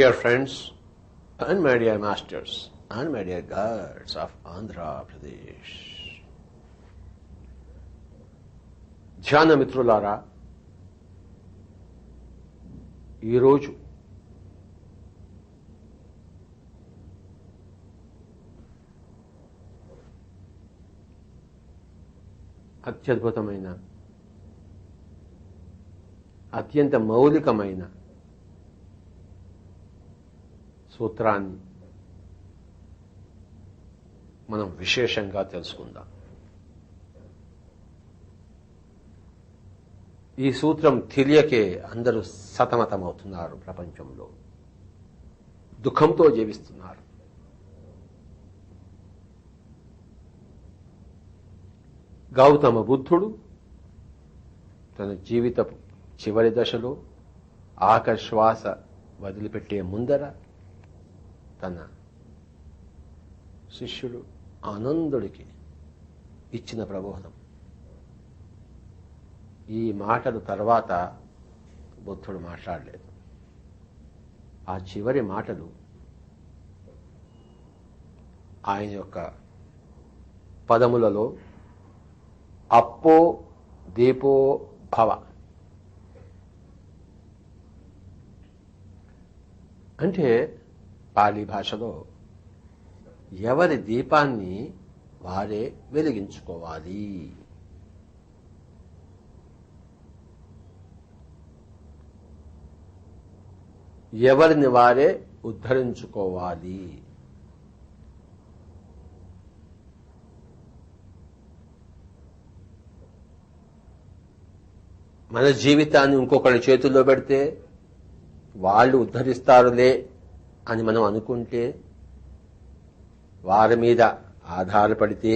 dear friends and my dear masters and my dear gods of Andhra Pradesh. ధ్యాన మిత్రులారా, ఈరోజు అత్యద్భుతమైన, అత్యంత మౌలికమైన సూత్రాన్ని మనం విశేషంగా తెలుసుకుందాం. ఈ సూత్రం తెలియకే అందరూ సతమతమవుతున్నారు. ప్రపంచంలో దుఃఖంతో జీవిస్తున్నారు. గౌతమ బుద్ధుడు తన జీవిత చివరి దశలో ఆఖరి శ్వాస వదిలిపెట్టే ముందర తన శిష్యుడు ఆనందుడికి ఇచ్చిన ప్రబోధం. ఈ మాటలు తర్వాత బుద్ధుడు మాట్లాడలేదు. ఆ చివరి మాటలు ఆయన యొక్క పదములలో అప్పో దీపో భవ అంటే పాలీ భాషలో ఎవరి దీపాన్ని వారే వెలిగించుకోవాలి. ఎవరిని వారే ఉద్ధరించుకోవాలి. మన జీవితాన్ని ఇంకొకరి చేతుల్లో పెడితే వాళ్ళు ఉద్ధరిస్తారులే అని మనం అనుకుంటే, వారి మీద ఆధారపడితే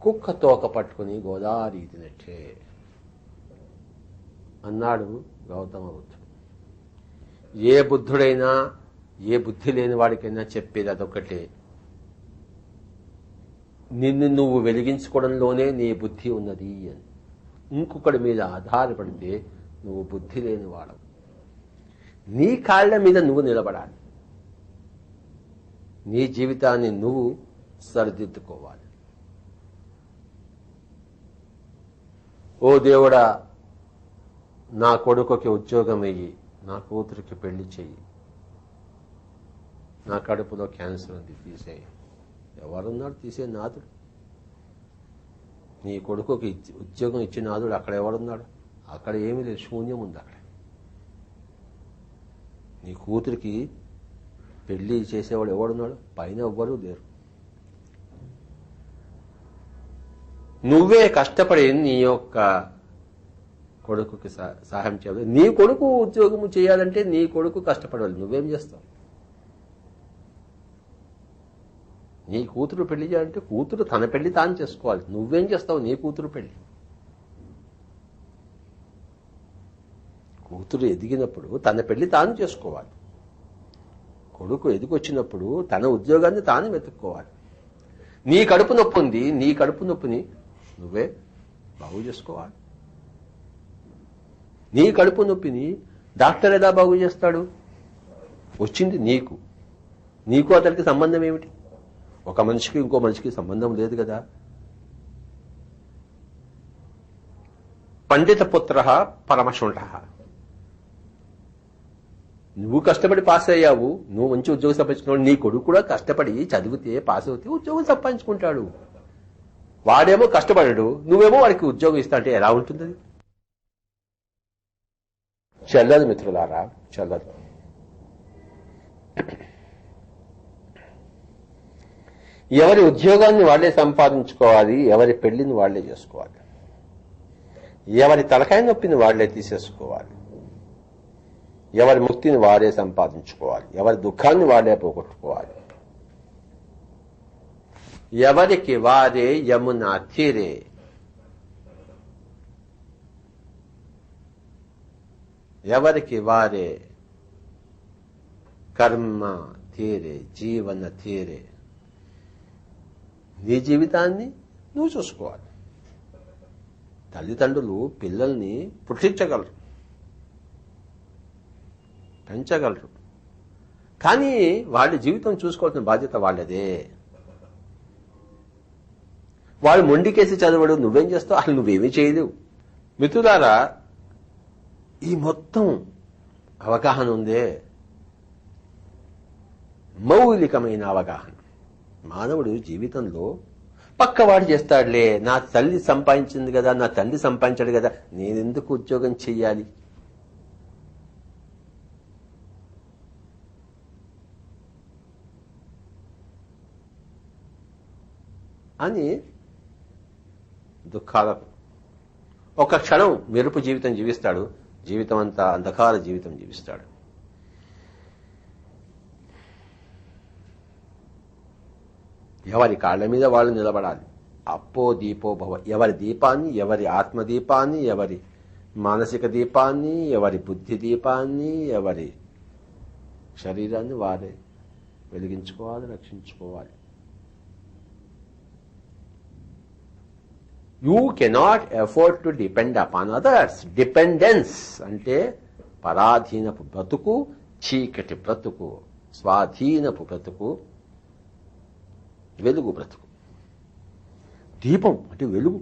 కుక్క తోక పట్టుకుని గోదావరి ఈదినట్టే అన్నాడు గౌతమ బుద్ధుడు. ఏ బుద్ధుడైనా, ఏ బుద్ధి లేని వాడికైనా చెప్పేది అదొక్కటే, నిన్ను నువ్వు వెలిగించుకోవడంలోనే నీ బుద్ధి ఉన్నది అని. ఇంకొకటి మీద ఆధారపడితే నువ్వు బుద్ధి లేని వాడవు. నీ కాళ్ల మీద నువ్వు నిలబడాలి. నీ జీవితాన్ని నువ్వు సరిదిద్దుకోవాలి. ఓ దేవుడా, నా కొడుకుకి ఉద్యోగం ఇయ్యి, నా కూతురికి పెళ్లి చెయ్యి, నా కడుపులో క్యాన్సర్ ఉంది తీసేయి. ఎవరున్నాడు తీసే నాథుడు? నీ కొడుకుకి ఉద్యోగం ఇచ్చిన నాథుడు అక్కడ ఎవరున్నాడు? అక్కడ ఏమీ లేదు, శూన్యం ఉంది అక్కడ. నీ కూతురికి పెళ్లి చేసేవాడు ఎవడున్నాడు? పైన ఎవ్వరూ లేరు. నువ్వే కష్టపడి నీ యొక్క కొడుకుకి సహాయం చేయాలి. నీ కొడుకు ఉద్యోగం చేయాలంటే నీ కొడుకు కష్టపడాలి. నువ్వేం చేస్తావు? నీ కూతురు పెళ్లి చేయాలంటే కూతురు తన పెళ్లి తాను చేసుకోవాలి. నువ్వేం చేస్తావు? నీ కూతురు పెళ్లి. కూతురు ఎదిగినప్పుడు తన పెళ్లి తాను చేసుకోవాలి. కొడుకు ఎదిగొచ్చినప్పుడు తన ఉద్యోగాన్ని తాను వెతుక్కోవాలి. నీ కడుపు నొప్పి ఉంది, నీ కడుపు నొప్పిని నువ్వే బాగు చేసుకోవాలి. నీ కడుపు నొప్పిని డాక్టర్ ఎలా బాగు చేస్తాడు? వచ్చింది నీకు అతనికి సంబంధం ఏమిటి? ఒక మనిషికి ఇంకో మనిషికి సంబంధం లేదు కదా. పండిత పుత్ర పరమశుంఠ. నువ్వు కష్టపడి పాస్ అయ్యావు, నువ్వు మంచి ఉద్యోగం సంపాదించుకున్నావు. నీ కొడుకు కూడా కష్టపడి చదివితే పాస్ అవుతే ఉద్యోగం సంపాదించుకుంటాడు. వాడేమో కష్టపడడు, నువ్వేమో వాడికి ఉద్యోగం ఇస్తా అంటే ఎలా ఉంటుంది? చెల్లదు మిత్రులారా, చెల్లదు. ఎవరి ఉద్యోగాన్ని వాళ్లే సంపాదించుకోవాలి, ఎవరి పెళ్లిని వాళ్లే చేసుకోవాలి, ఎవరి తలకాయ నొప్పిని వాళ్లే తీసేసుకోవాలి, ఎవరి ముక్తిని వారే సంపాదించుకోవాలి, ఎవరి దుఃఖాన్ని వాళ్లే పోగొట్టుకోవాలి. ఎవరికి వారే యమునా తీరే. ఎవరికి వారే కర్మ తీరే, జీవన తీరే. నీ జీవితాన్ని నువ్వు చూసుకోవాలి. తల్లిదండ్రులు పిల్లల్ని పుట్టించగలరు, పెంచగలరు. కానీ వాళ్ళ జీవితం చూసుకోవాల్సిన బాధ్యత వాళ్ళదే. వాడు మొండికేసి చదవడు, నువ్వేం చేస్తావు? అసలు నువ్వేమీ చేయలేవు. మిత్రులారా, ఈ మొత్తం అవగాహన ఉందే మౌలికమైన అవగాహన. మానవుడు జీవితంలో పక్కవాడు చేస్తాడులే, నా తల్లి సంపాదించింది కదా, నా తండ్రి సంపాదించాడు కదా, నేనెందుకు ఉద్యోగం చెయ్యాలి అని దుఃఖాలకు ఒక క్షణం మెరుపు జీవితం జీవిస్తాడు, జీవితం అంతా అంధకార జీవితం జీవిస్తాడు. ఎవరి కాళ్ల మీద వాళ్ళు నిలబడాలి. అప్పో దీపో భవ. ఎవరి దీపాన్ని, ఎవరి ఆత్మదీపాన్ని, ఎవరి మానసిక దీపాన్ని, ఎవరి బుద్ధి దీపాన్ని, ఎవరి శరీరాన్ని వారే వెలిగించుకోవాలి, రక్షించుకోవాలి. You cannot afford to depend upon others. Dependence అంటే పరాధీనపు బ్రతుకు, చీకటి బ్రతుకు, స్వాధీనపు బ్రతుకు, వెలుగు బ్రతుకు. దీపం అంటే వెలుగు.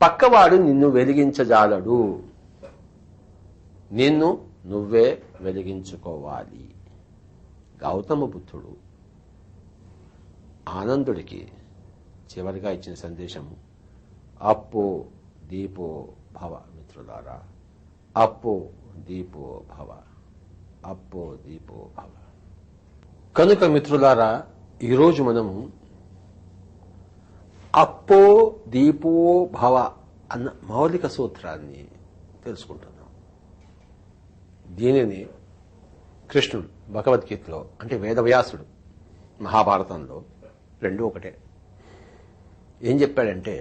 పక్కవాడు నిన్ను వెలిగించజాలడు, నిన్ను నువ్వే వెలిగించుకోవాలి. గౌతమ బుద్ధుడు ఆనందుడికి చివరిగా ఇచ్చిన సందేశము అప్పో దీపో భవ. మిత్రులారా, అప్పో దీపో భవ, అప్పో దీపో భవ. కనుక మిత్రులారా, ఈరోజు మనము అప్పో దీపో భవ అన్న మౌలిక సూత్రాన్ని తెలుసుకుంటున్నాం. దీనిని కృష్ణుడు భగవద్గీతలో, అంటే వేదవ్యాసుడు మహాభారతంలో రెండు ఒకటే ఏం చెప్పాడంటే,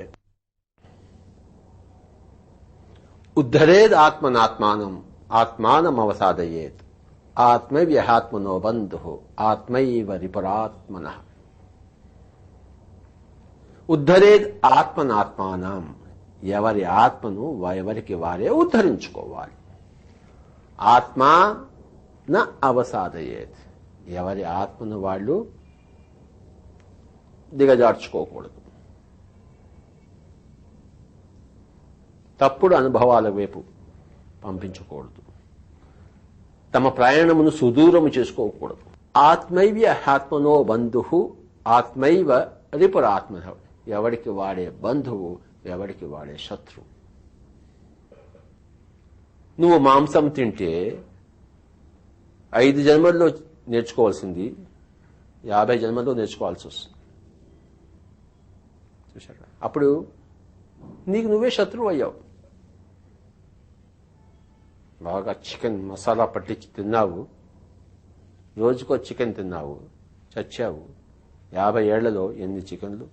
ఉద్ధరేద్ ఆత్మనాత్మానం ఆత్మానమవసాదయేత్ ఆత్మైవ్యహాత్మనో బంధు ఆత్మైవ రిపురాత్మనః. ఉద్ధరేద్ ఆత్మనాత్మానం, ఎవరి ఆత్మను ఎవరికి వారే ఉద్ధరించుకోవాలి. ఆత్మా న అవసాదయేత్, ఎవరి ఆత్మను వాళ్ళు దిగజార్చుకోకూడదు. తప్పుడు అనుభవాల వైపు పంపించకూడదు. తమ ప్రయాణమును సుదూరము చేసుకోకూడదు. ఆత్మైవ్య ఆత్మనో బంధు ఆత్మైవ రిపురాత్మ, ఎవడికి వాడే బంధువు, ఎవడికి వాడే శత్రువు. నువ్వు మాంసం తింటే 5 జన్మల్లో నేర్చుకోవాల్సింది 50 జన్మల్లో నేర్చుకోవాల్సి వస్తుంది. చూశాక అప్పుడు నీకు నువ్వే శత్రువు అయ్యావు. బాగా చికెన్ మసాలా పట్టించి తిన్నావు, రోజుకో చికెన్ తిన్నావు, చచ్చావు. 50 ఏళ్లలో ఎన్ని చికెన్లు,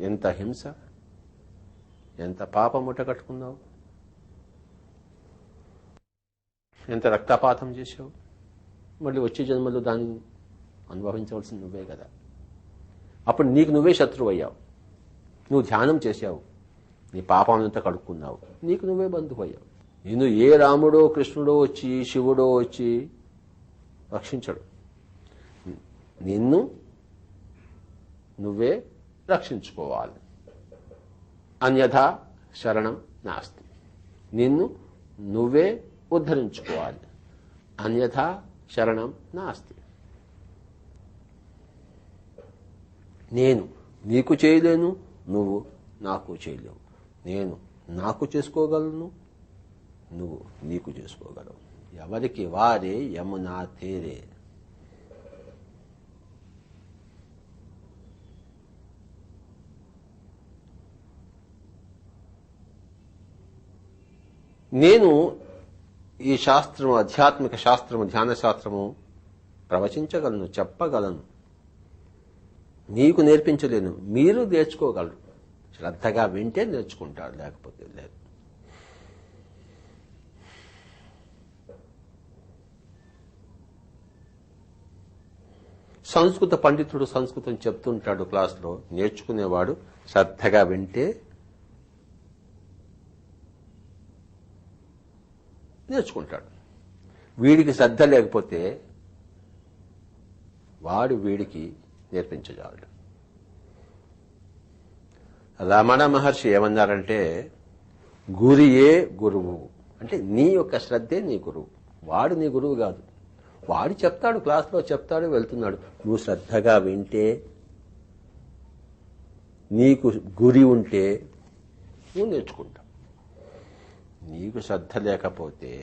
ఎంత హింస, ఎంత పాపం ముట్ట కట్టుకున్నావు, ఎంత రక్తపాతం చేశావు. మళ్ళీ వచ్చే జన్మలో దాన్ని అనుభవించవలసింది నువ్వే కదా. అప్పుడు నీకు నువ్వే శత్రువు అయ్యావు. నువ్వు ధ్యానం చేశావు, నీ పాపానంతా కడుక్కున్నావు, నీకు నువ్వే బంధువు అయ్యావు. నిన్ను ఏ రాముడో కృష్ణుడో వచ్చి శివుడో వచ్చి రక్షించడు. నిన్ను నువ్వే రక్షించుకోవాలి. అన్యథా శరణం నాస్తి. నిన్ను నువ్వే ఉద్ధరించుకోవాలి. అన్యథా శరణం నాస్తి. నేను నీకు చేయలేను, నువ్వు నాకు చేయలేవు. నేను నాకు చేసుకోగలను, నువ్వు నీకు చేసుకోగలవు. ఎవరికి వారే యమునా తేరే. నేను ఈ శాస్త్రము, ఆధ్యాత్మిక శాస్త్రము, ధ్యాన శాస్త్రము ప్రవచించగలను, చెప్పగలను. మీకు నేర్పించలేను, మీరు నేర్చుకోగలరు. శ్రద్ధగా వింటే నేర్చుకుంటారు, లేకపోతే లేదు. సంస్కృత పండితుడు సంస్కృతం చెప్తుంటాడు క్లాసులో. నేర్చుకునేవాడు శ్రద్ధగా వింటే నేర్చుకుంటాడు. వీడికి శ్రద్ధ లేకపోతే వాడు వీడికి నేర్పించగలడు. రమణ మహర్షి ఏమన్నారంటే, గురియే గురువు అంటే నీ యొక్క శ్రద్ధే నీ గురువు, వాడు నీ గురువు కాదు. వాడు చెప్తాడు, క్లాస్లో చెప్తాడు, వెళ్తున్నాడు. నువ్వు శ్రద్ధగా వింటే, నీకు గురి ఉంటే నువ్వు నేర్చుకుంటావు. నీకు శ్రద్ధ లేకపోతే,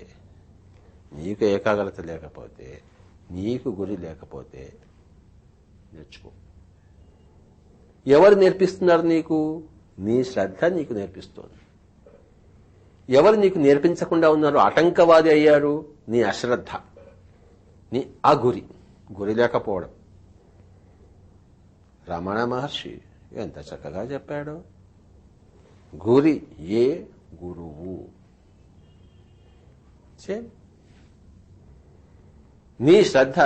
నీకు ఏకాగ్రత లేకపోతే, నీకు గురి లేకపోతే నేర్చుకో. ఎవరు నేర్పిస్తున్నారు నీకు? నీ శ్రద్ధ నీకు నేర్పిస్తోంది. ఎవరు నీకు నేర్పించకుండా ఉన్నారు, ఆటంకవాది అయ్యారు? నీ అశ్రద్ధ, నీ గురి లేకపోవడం. రమణ మహర్షి ఎంత చక్కగా చెప్పాడో, గురి ఏ గురువు. నీ శ్రద్ధ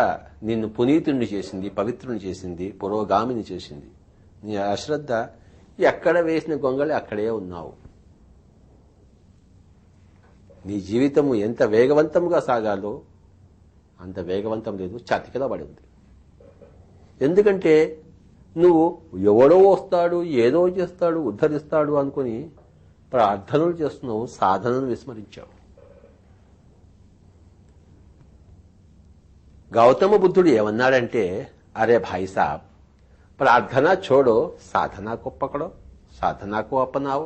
నిన్ను పునీతుణ్ణి చేసింది, పవిత్రుని చేసింది, పురోగామిని చేసింది. నీ అశ్రద్ధ ఎక్కడ వేసిన గొంగళి అక్కడే ఉన్నావు. నీ జీవితము ఎంత వేగవంతంగా సాగాలో అంత వేగవంతం లేదు, చతికిల పడి ఉంది. ఎందుకంటే నువ్వు ఎవడో వస్తాడు, ఏదో చేస్తాడు, ఉద్ధరిస్తాడు అనుకుని ప్రార్థనలు చేస్తున్నావు, సాధనను విస్మరించావు. గౌతమ బుద్ధుడు ఏమన్నాడంటే, అరే భాయ్ సాబ్, ప్రార్థన छोड़ो, साधना को पकड़ो, साधना को अपनाओ.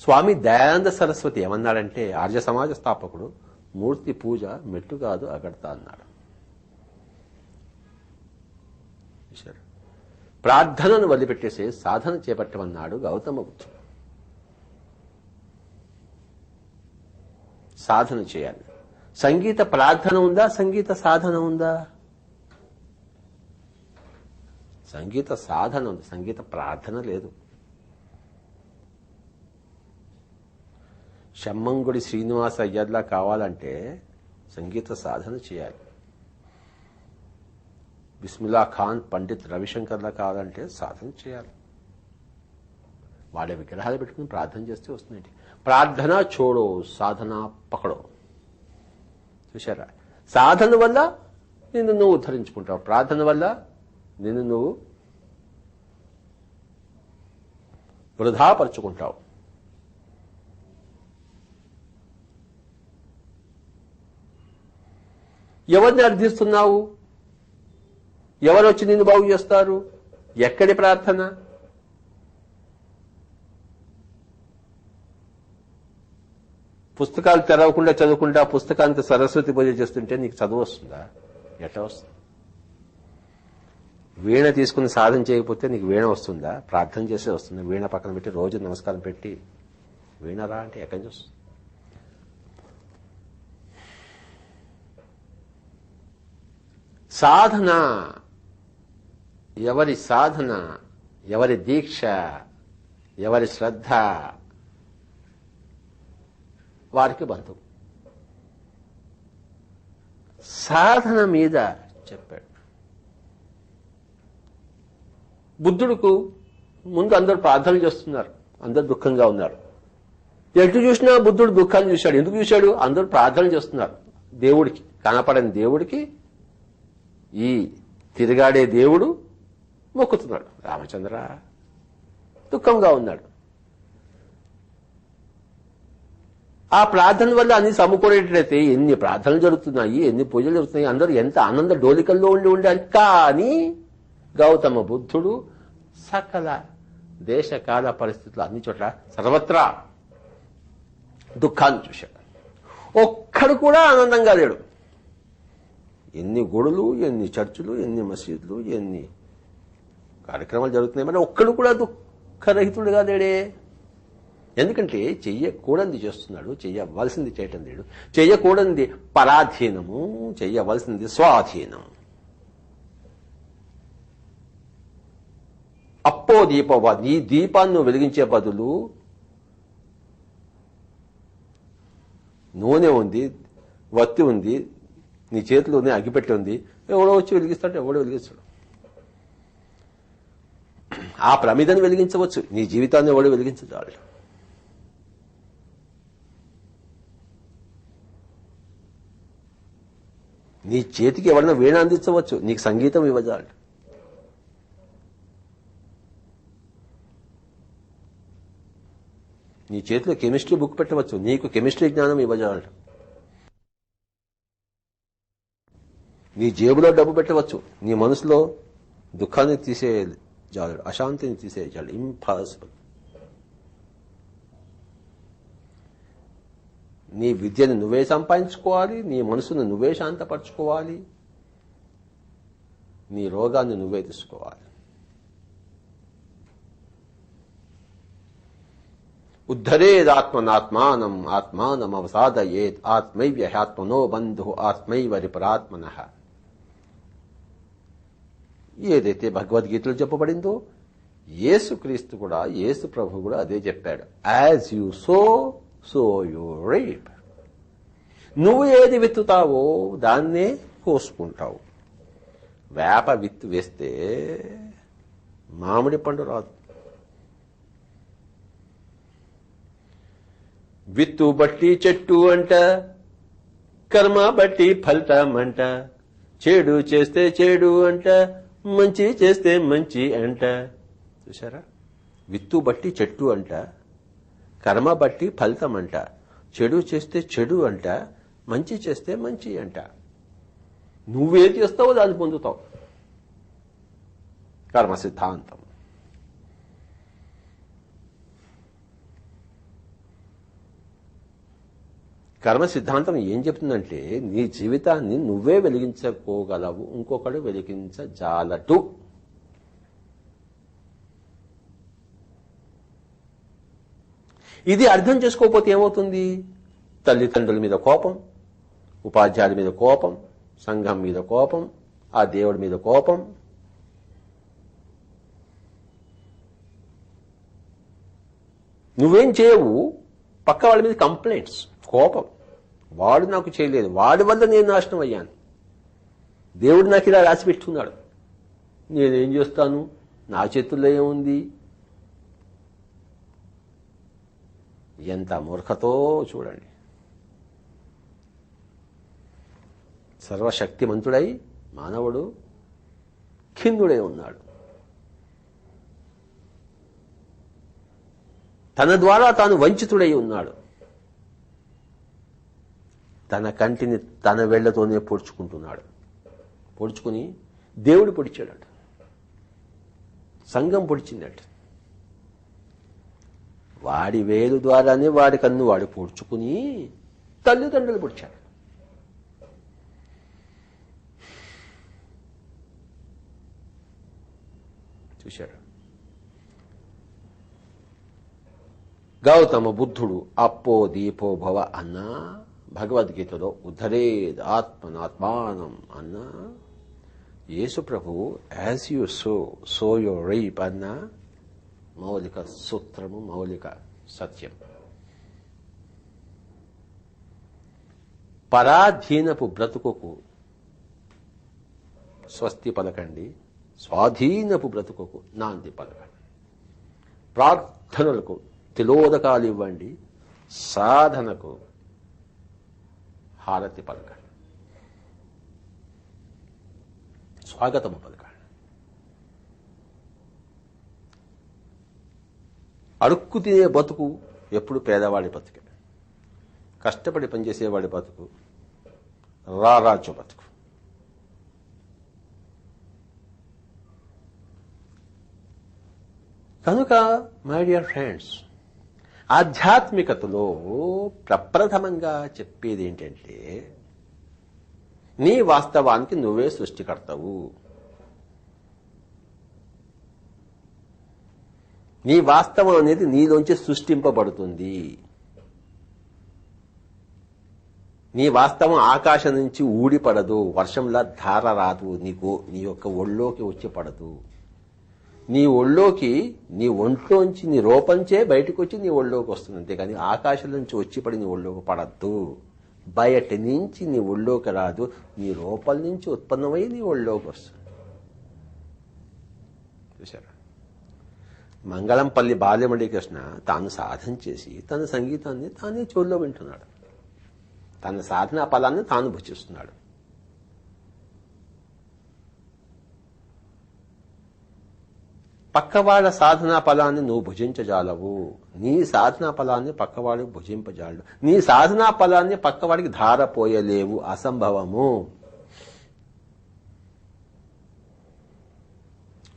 స్వామి దయానంద సరస్వతి ఏమన్నాడంటే, ఆర్య సమాజ స్థాపకుడు, మూర్తి పూజ మెట్టు కాదు అగడతా అన్నాడు. ప్రార్థనను వదిలిపెట్టేసి సాధన చేపట్టమన్నాడు గౌతమ బుద్ధుడు. సాధన చేయాలి. సంగీత ప్రార్థన ఉందా, సంగీత సాధన ఉందా? సంగీత సాధన ఉంది, సంగీత ప్రార్థన లేదు. షమ్మంగుడి శ్రీనివాస అయ్యర్లా కావాలంటే సంగీత సాధన చేయాలి. బిస్మిల్లా ఖాన్ పండిత్ రవిశంకర్లా కావాలంటే సాధన చేయాలి. వాళ్ళ విగ్రహాలు పెట్టుకుని ప్రార్థన చేస్తే వస్తుంది. ప్రార్థన చూడో, సాధన పకడో. చూశారా? సాధన వల్ల నిన్ను నువ్వు ఉద్ధరించుకుంటావు, ప్రార్థన వల్ల నిన్ను నువ్వు వృధాపరుచుకుంటావు. ఎవరిని అర్థిస్తున్నావు? ఎవరు వచ్చి నిన్ను బాగు చేస్తారు? ఎక్కడి ప్రార్థన? పుస్తకాలు తెరవకుండా చదువుకుంటా పుస్తకానికి సరస్వతి పూజ చేస్తుంటే నీకు చదువు వస్తుందా? ఎట్లా వస్తుంది? వీణ తీసుకుని సాధన చేయకపోతే నీకు వీణ వస్తుందా? ప్రార్థన చేసే వస్తుంది. వీణ పక్కన పెట్టి రోజు నమస్కారం పెట్టి వీణ రా అంటే ఎక్కడి నుంచి వస్తుంది? సాధన, ఎవరి సాధన, ఎవరి దీక్ష, ఎవరి శ్రద్ధ వారికి బంధువు. సాధన మీద చెప్పాడు. బుద్ధుడుకు ముందు అందరూ ప్రార్థనలు చేస్తున్నారు, అందరూ దుఃఖంగా ఉన్నారు. ఎటు చూసినా బుద్ధుడు దుఃఖాన్ని చూశాడు. ఎందుకు చూశాడు? అందరూ ప్రార్థనలు చేస్తున్నారు. దేవుడికి, కనపడని దేవుడికి ఈ తిరగాడే దేవుడు మొక్కుతున్నాడు. రామచంద్ర దుఃఖంగా ఉన్నాడు. ఆ ప్రార్థన వల్ల అన్ని సమకూరేటట్లయితే ఎన్ని ప్రార్థనలు జరుగుతున్నాయి, ఎన్ని పూజలు జరుగుతున్నాయి, అందరూ ఎంత ఆనంద డోలికల్లో ఉండాలి. కానీ గౌతమ బుద్ధుడు సకల దేశకాల పరిస్థితులు అన్ని చోట్ల సర్వత్రా దుఃఖాన్ని చూశాడు. ఒక్కడు కూడా ఆనందంగా లేడు. ఎన్ని గుడులు, ఎన్ని చర్చిలు, ఎన్ని మసీదులు, ఎన్ని కార్యక్రమాలు జరుగుతున్నాయి, మరి ఒక్కడు కూడా దుఃఖరహితుడుగా లేడే. ఎందుకంటే చెయ్యకూడనిది చేస్తున్నాడు, చెయ్యవలసింది చేయటం లేడు. చెయ్యకూడనిది పరాధీనము, చెయ్యవలసింది స్వాధీనం. అప్పో దీపవా, నీ దీపాన్ని వెలిగించే బదులు నూనె ఉంది, వత్తి ఉంది, నీ చేతిలోనే అగ్గిపెట్టి ఉంది, ఎవడో వచ్చి వెలిగిస్తాడు, ఎవడో వెలిగిస్తాడు. ఆ ప్రమిదని వెలిగించవచ్చు, నీ జీవితాన్ని ఎవడో వెలిగించగలడు. నీ చేతికి ఎవరైనా వీణ అందించవచ్చు, నీకు సంగీతం ఇవ్వజాలి. నీ చేతిలో కెమిస్ట్రీ బుక్ పెట్టవచ్చు, నీకు కెమిస్ట్రీ జ్ఞానం ఇవ్వజాలట. నీ జేబులో డబ్బు పెట్టవచ్చు, నీ మనసులో దుఃఖాన్ని తీసేయజాలడు, అశాంతిని తీసేయజాలడు. ఇంపాసిబుల్. నీ విద్యను నువ్వే సంపాదించుకోవాలి, నీ మనసును నువ్వే శాంతపరచుకోవాలి, నీ రోగాన్ని నువ్వే తీసుకోవాలి. ఉద్ధరేదాత్మనాత్మానం ఆత్మానం అవసాదయేత్ ఆత్మైవ్య హ్యాత్మనో బంధు ఆత్మైవ రిపరాత్మనః. ఏదైతే భగవద్గీతలో చెప్పబడిందో యేసుక్రీస్తు కూడా, యేసు ప్రభు కూడా అదే చెప్పాడు. As you sow you reap. నువ్వు ఏది విత్తుతావో దాన్నే కోసుకుంటావు. వేప విత్తు వేస్తే మామిడి పండు రాదు. విత్తు బట్టి చెట్టు అంట, కర్మ బట్టి ఫలితం అంట, చెడు చేస్తే చెడు అంట, మంచి చేస్తే మంచి అంట. చూసారా? విత్తు బట్టి చెట్టు అంట, కర్మ బట్టి ఫలితం అంట, చెడు చేస్తే చెడు అంట, మంచి చేస్తే మంచి అంట. నువ్వేం చేస్తావో దాన్ని పొందుతావు. కర్మ సిద్ధాంతం. కర్మ సిద్ధాంతం ఏం చెప్తుందంటే నీ జీవితాన్ని నువ్వే వెలిగించుకోగలవు, ఇంకొకడు వెలిగించజాలటు. ఇది అర్థం చేసుకోకపోతే ఏమవుతుంది? తల్లిదండ్రుల మీద కోపం, ఉపాధ్యాయుల మీద కోపం, సంఘం మీద కోపం, ఆ దేవుడి మీద కోపం. నువ్వేం చేయవు, పక్క వాళ్ళ మీద కంప్లైంట్స్, కోపం. వాడు నాకు చేయలేదు, వాడి వల్ల నేను నాశనం అయ్యాను, దేవుడు నాకు ఇలా రాసి పెట్టుకున్నాడు, నేనేం చేస్తాను, నా చేతుల్లో ఏముంది. ఎంత మూర్ఖతో చూడండి. సర్వశక్తిమంతుడై మానవుడు ఖిన్నుడై ఉన్నాడు. తన ద్వారా తాను వంచితుడై ఉన్నాడు. తన కంటిని తన వేళ్లతోనే పొడుచుకుంటున్నాడు. పొడుచుకుని దేవుడు పొడిచాడట, సంఘం పొడిచిందట. వాడి వేలు ద్వారానే వాడి కన్ను వాడు పొడుచుకుని తల్లిదండ్రులు పొడిచాడు. చూశాడు. గౌతమ బుద్ధుడు అప్పో దీపో భవ అన్నా, భగవద్గీతలో ఉద్ధరేద్ ఆత్మనాత్మానం అన్నా, యేసు ప్రభు as you sow you reap అన్న మౌలిక సూత్రము, మౌలిక సత్యం. పరాధీనపు బ్రతుకుకు స్వస్తి పలకండి, స్వాధీనపు బ్రతుకుకు నాంది పలకండి. ప్రార్థనలకు తిలోదకాలు ఇవ్వండి, సాధనకు హారతి పలకండి, స్వాగతము పలకండి. అడుక్కు తినే బతుకు ఎప్పుడు పేదవాడి బతుకే, కష్టపడి పనిచేసేవాడి బతుకు రారాజు బతుకు. కనుక మై డియర్ ఫ్రెండ్స్, ఆధ్యాత్మికతలో ప్రప్రథమంగా చెప్పేది ఏంటంటే నీ వాస్తవానికి నువ్వే సృష్టికర్తవు. నీ వాస్తవం అనేది నీలోంచి సృష్టింపబడుతుంది. నీ వాస్తవం ఆకాశం నుంచి ఊడిపడదు, వర్షంలా ధార రాదు, నీ యొక్క ఒళ్ళోకి వచ్చి పడదు. నీ ఒళ్ళోకి, నీ ఒంట్లోంచి, నీ రూపంచే బయటకు వచ్చి నీ ఒళ్ళోకి వస్తుంది. అంతేకాని ఆకాశం నుంచి వచ్చి పడి నీ ఒళ్ళోకి పడద్దు. బయట నుంచి నీ ఒళ్ళోకి రాదు, నీ రూపం నుంచి ఉత్పన్నమై నీ ఒళ్ళోకి వస్తుంది. చూసారా? మంగళంపల్లి బాల్యమణి కృష్ణ తాను సాధన చేసి తన సంగీతాన్ని తానే చెవుల్లో వింటున్నాడు. తన సాధన ఫలాన్ని తాను భుజిస్తున్నాడు. పక్కవాళ్ళ సాధనా ఫలాన్ని నువ్వు భుజించజాలవు. నీ సాధనా ఫలాన్ని పక్కవాడికి భుజింపజాలడు. నీ సాధనా ఫలాన్ని పక్కవాడికి ధారపోయలేవు, అసంభవము.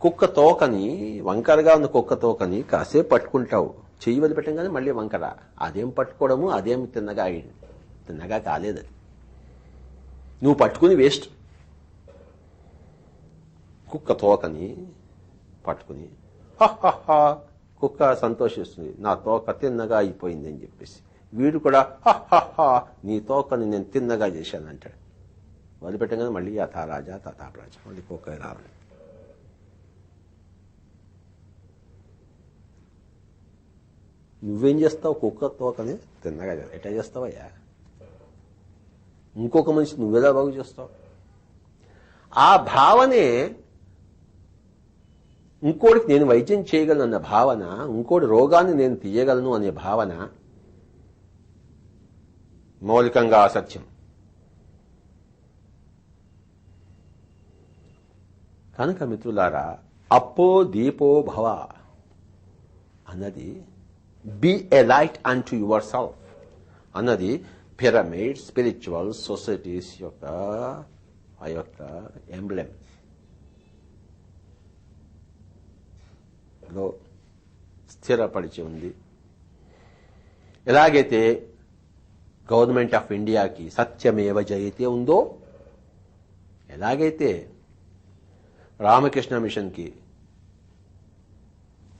కుక్క తోకని, వంకరగా ఉన్న కుక్క తోకని కాసేపు పట్టుకుంటావు, చెయ్యి వదిలిపెట్టంగానే మళ్ళీ వంకర. అదేం పట్టుకోవడము, అదేం తిన్నగా కాలేదు. అది నువ్వు పట్టుకుని వేస్ట్. కుక్క తోకని పట్టుకుని కుక్క సంతోషిస్తుంది, నా తోక తిన్నగా అయిపోయింది అని చెప్పేసి. వీడు కూడా నీ తోకని నేను తిన్నగా చేశానంటాడు. వదిలిపెట్టగానే మళ్ళీ యథారాజా తథాప్రాజా, మళ్ళీ కుక్క రావాలి. నువ్వేం చేస్తావు? కుక్క తోకని తిన్నగా ఎట్లా చేస్తావయ్యా? ఇంకొక మనిషి నువ్వెలా బాగు చేస్తావు? ఆ భావనే ఇంకోటికి నేను వైద్యం చేయగలను అన్న భావన, ఇంకోటి రోగాన్ని నేను తీయగలను అనే భావన మౌలికంగా అసత్యం. కనుక మిత్రులారా, అప్పో దీపో భవ అన్నది, be a light unto your self అన్నది పిరమిడ్ స్పిరిచువల్ సొసైటీస్ యొక్క ఎంబ్లెమ్ లో స్థిరపరిచి ఉంది. ఎలాగైతే గవర్నమెంట్ ఆఫ్ ఇండియాకి సత్యమేవ జయతే ఉందో, ఎలాగైతే రామకృష్ణ మిషన్కి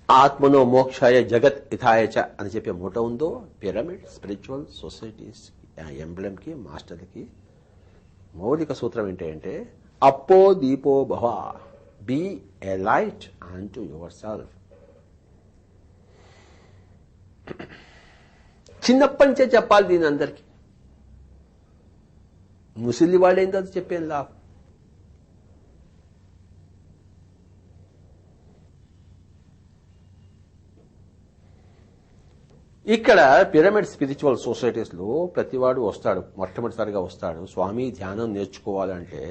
ఆత్మనో మోక్షాయ జగత్ హితాయచ అని చెప్పే మూట ఉందో, పిరమిడ్ స్పిరిచువల్ సొసైటీస్ ఎంబ్లెమ్కి, మాస్టర్కి మౌలిక సూత్రం ఏంటంటే అప్పో దీపో భవ, be a light unto your self. చిన్నప్పటి నుంచే చెప్పాలి దీని అందరికీ. ముసలి వాళ్ళు ఏంటో అది చెప్పేది లాభం. ఇక్కడ పిరమిడ్ స్పిరిచువల్ సొసైటీస్ లో ప్రతివాడు వస్తాడు, మొట్టమొదటిసారిగా వస్తాడు. స్వామి ధ్యానం నేర్చుకోవాలంటే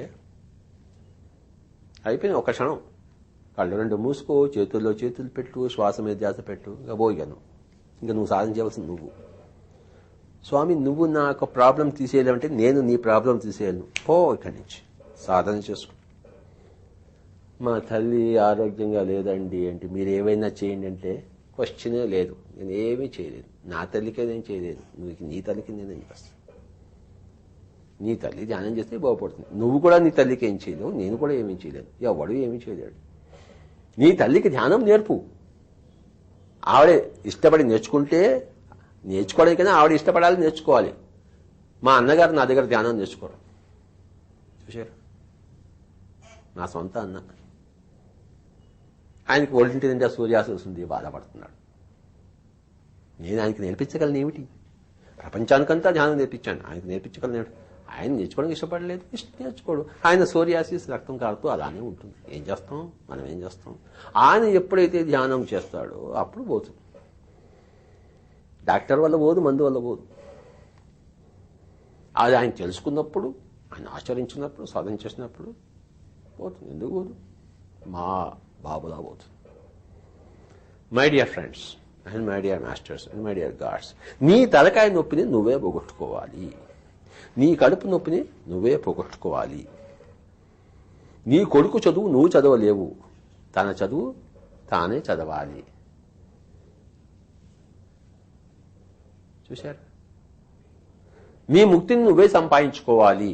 అయిపోయింది ఒక క్షణం. కళ్ళు రెండు మూసుకో, చేతుల్లో చేతులు పెట్టు, శ్వాస మీద ధ్యాస పెట్టు, ఇంకా పోయాను. ఇంకా నువ్వు సాధించవలసింది నువ్వు. స్వామి నువ్వు నాకు ప్రాబ్లం తీసేయాలంటే నేను నీ ప్రాబ్లం తీసేయను, పో ఇక్కడి నుంచి, సాధన చేసుకో. మా తల్లి ఆరోగ్యంగా లేదండి అంటే మీరు ఏమైనా చేయండి అంటే క్వశ్చనే లేదు, నేను ఏమీ చేయలేదు. నా తల్లికే నేను చేయలేదు, నువ్వు నీ తల్లికి నేనేం చేస్తాను? నీ తల్లి ధ్యానం చేస్తే బాగుపడుతుంది. నువ్వు కూడా నీ తల్లికి ఏం చేయలేవు, నేను కూడా ఏమీ చేయలేదు, ఎవడు ఏమీ చేయలేడు. నీ తల్లికి ధ్యానం నేర్పు. ఆవిడే ఇష్టపడి నేర్చుకోవడానికైనా ఆవిడ ఇష్టపడాలి, నేర్చుకోవాలి. మా అన్నగారు నా దగ్గర ధ్యానం నేర్చుకోరు. చూశారు, నా సొంత అన్న. ఆయనకి ఒంటింటి నిండా సూర్యాస వస్తుంది, బాధపడుతున్నాడు. నేను ఆయనకి నేర్పించగలను ఏమిటి? ప్రపంచానికంతా ధ్యానం నేర్పించాను, ఆయనకు నేర్పించగలను ఏమిటి? ఆయన నేర్చుకోవడానికి ఇష్టపడలేదు, నేర్చుకోడు. ఆయన సూర్యాసిస్ రక్తం కారుతూ అలానే ఉంటుంది. ఏం చేస్తాం, మనం ఏం చేస్తాం? ఆయన ఎప్పుడైతే ధ్యానం చేస్తాడో అప్పుడు పోతుంది. డాక్టర్ వల్ల పోదు, మందు వల్ల పోదు. అది ఆయన తెలుసుకున్నప్పుడు, ఆయన ఆచరించినప్పుడు, సాధన చేసినప్పుడు పోతుంది. ఎందుకు పోదు? మా బాబులా పోతుంది. My dear friends and my dear masters and my dear God's, నీ తలకాయ నొప్పిని నువ్వే పోగొట్టుకోవాలి. నీ కడుపు నొప్పిని నువ్వే పోగొట్టుకోవాలి. నీ కొడుకు చదువు నువ్వు చదవలేవు, తన చదువు తానే చదవాలి. చూశారు? నీ ముక్తిని నువ్వే సంపాదించుకోవాలి.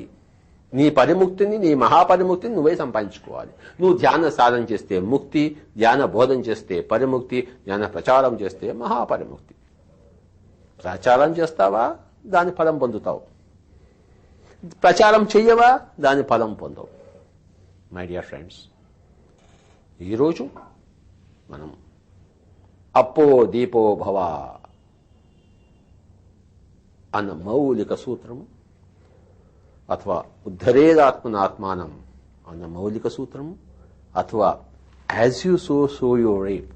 నీ పరిముక్తిని, నీ మహాపరిముక్తిని నువ్వే సంపాదించుకోవాలి. నువ్వు ధ్యాన సాధన చేస్తే ముక్తి, ధ్యాన బోధన చేస్తే పరిముక్తి, ధ్యాన ప్రచారం చేస్తే మహాపరిముక్తి. ప్రచారం చేస్తావా, దాని ఫలం పొందుతావు. ప్రచారం చెయ్యవా, దాని ఫలం పొందవు. మై డియర్ ఫ్రెండ్స్, ఈరోజు మనం అప్పో దీపో భవ అన్న మౌలిక సూత్రము, అథవా ఉద్ధరేదాత్మనాత్మానం అన్న మౌలిక సూత్రము, అథవా as you sow you reap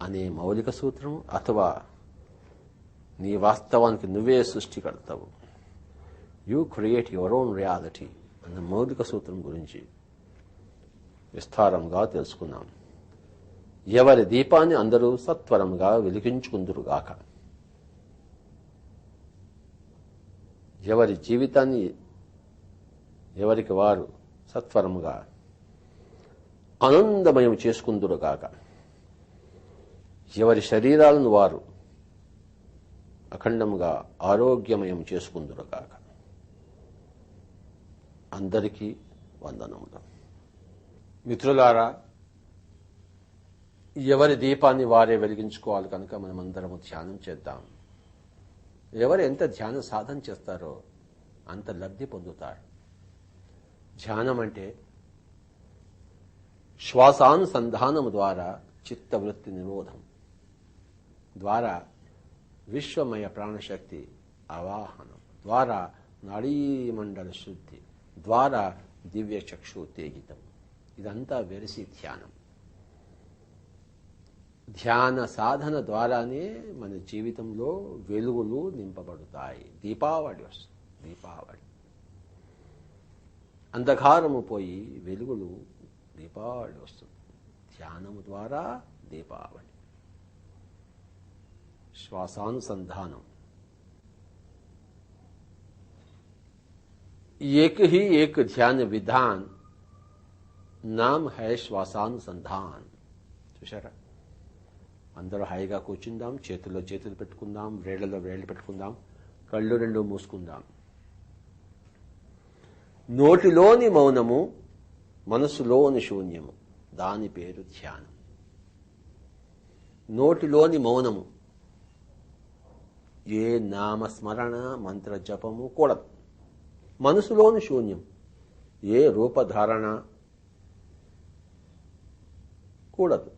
అనే మౌలిక సూత్రము, అథవా నీ వాస్తవానికి నువ్వే సృష్టికర్తవు, you create your own reality అన్న మౌలిక సూత్రం గురించి విస్తారంగా తెలుసుకున్నాం. ఎవరి దీపాన్ని అందరూ సత్వరముగా వెలిగించుకుందురుగాక. ఎవరి జీవితాన్ని ఎవరికి వారు సత్వరముగా ఆనందమయం చేసుకుందురుగాక. ఎవరి శరీరాలను వారు అఖండముగా ఆరోగ్యమయం చేసుకుందురుగాక. అందరికీ వందనములు. మిత్రులారా, ఎవరి దీపాన్ని వారే వెలిగించుకోవాలి కనుక మనమందరము ధ్యానం చేద్దాం. ఎవరు ఎంత ధ్యాన సాధన చేస్తారో అంత లబ్ధి పొందుతారు. ధ్యానం అంటే శ్వాసానుసంధానము ద్వారా చిత్తవృత్తి నిరోధం ద్వారా విశ్వమయ ప్రాణశక్తి ఆవాహనం ద్వారా నాడీమండల శుద్ధి ద్వారా దివ్య చక్షు ఉత్తేజితం. ఇదంతా వెరసి ధ్యానం. ధ్యాన సాధన ద్వారానే మన జీవితంలో వెలుగులు నింపబడతాయి. దీపావళి వస్తుంది. దీపావళి అంధకారము పోయి వెలుగులు, దీపావళి వస్తుంది. ధ్యానము ద్వారా దీపావళి. श्वासानुसंधानम एक ही एक ध्यान विधान नाम है శ్వాసానుసంధాన్. చూశారా? అందరూ హాయిగా కూర్చుందాం, చేతుల్లో చేతులు పెట్టుకుందాం, వేళ్లలో వేళ్లు పెట్టుకుందాం, కళ్ళు రెండు మూసుకుందాం. నోటిలోని మౌనము, మనసులోని శూన్యము, దాని పేరు ధ్యానం. నోటిలోని మౌనము, ఏ నామస్మరణ మంత్ర జపము కూడదు. మనసులోని శూన్యం, ఏ రూపధారణ కూడదు.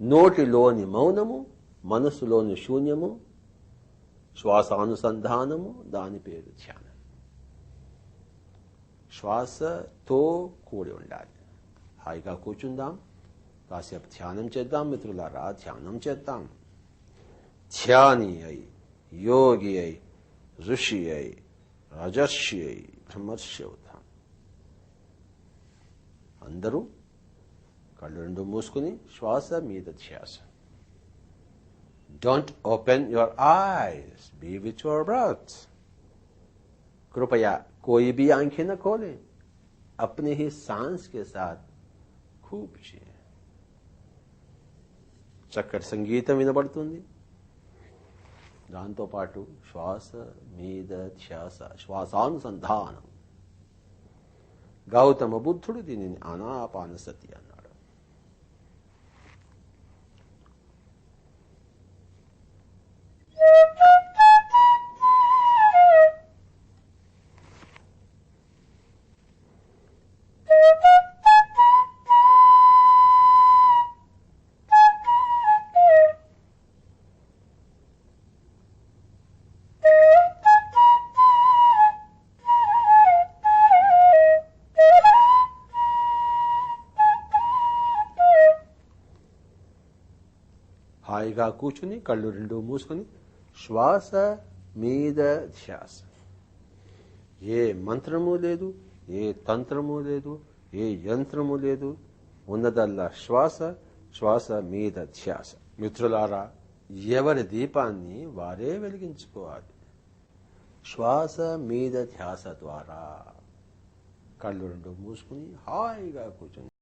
నోటిలోని మౌనము, మనసులోని శూన్యము, శ్వాసానుసంధానము, దాని పేరు ధ్యానం. శ్వాసతో కూడి ఉండాలి. హాయిగా కూర్చుందాం, కాసేపు ధ్యానం చేద్దాం. మిత్రులారా, ధ్యానం చేద్దాం. ధ్యాని అయి, యోగి అయి, ఋషి అయి, రాజర్షి అయి, బ్రహ్మర్షి అవుతాం. అందరూ కళ్ళు రెండు మూసుకుని శ్వాస మీద ధ్యాస. Don't open your eyes, be with your breath. कृपया कोई भी आंखें न खोलें, अपने ही सांस के साथ खूब जिए. చక్కటి సంగీతం వినబడుతుంది. దాంతోపాటు శ్వాస మీద ధ్యాస, శ్వాసానుసంధానం. గౌతమ బుద్ధుడు దీనిని ఆనాపానసతి అన్నాడు. హాయిగా కూర్చుని కళ్ళు రెండు మూసుకుని శ్వాస మీద ధ్యాస. ఏ మంత్రము లేదు, ఏ తంత్రము లేదు, ఏ యంత్రము లేదు. ఉన్నదల్లా శ్వాస, శ్వాస మీద ధ్యాస. మిత్రులారా, ఎవరి దీపాన్ని వారే వెలిగించుకోవాలి. శ్వాస మీద ధ్యాస ద్వారా కళ్ళు రెండు మూసుకుని హాయిగా కూర్చుని